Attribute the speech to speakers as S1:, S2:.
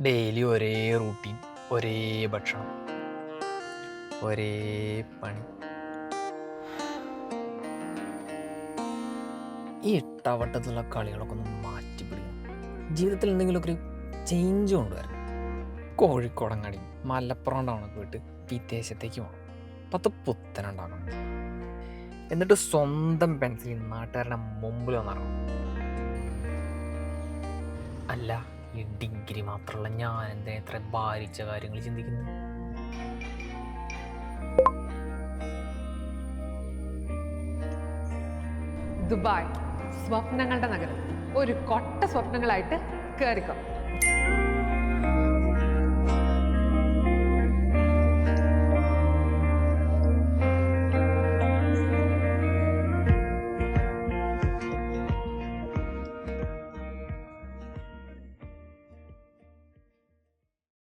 S1: Daily ഒരേ routine, ഒരേ ഭക്ഷണം, ഒരേ പണി. ഈ ഇട്ടാവട്ടത്തിലുള്ള കളികളൊക്കെ ഒന്ന് മാറ്റി പിടിക്കണം. ജീവിതത്തിൽ എന്തെങ്കിലുമൊക്കെ ഒരു ചേഞ്ച് കൊണ്ടുവരണം. കോഴിക്കോടങ്ങാടി മലപ്പുറം ടൗണൊക്കെ വിട്ട് വിദേശത്തേക്ക് പോകണം. 10 പുത്തനുണ്ടാക്കണം. എന്നിട്ട് സ്വന്തം പെൻസിൽ നാട്ടുകാരുടെ മുമ്പിൽ വന്നിറങ്ങണം. അല്ല, ഈ ഡിഗ്രി മാത്രമുള്ള ഞാൻ എന്തിനാ ഇത്ര ഭാരിച്ച കാര്യങ്ങൾ ചിന്തിക്കുന്നു?
S2: ദുബായ് സ്വപ്നങ്ങളുടെ നഗരം. ഒരു കൊട്ട സ്വപ്നങ്ങളായിട്ട് കേറിക്കോ.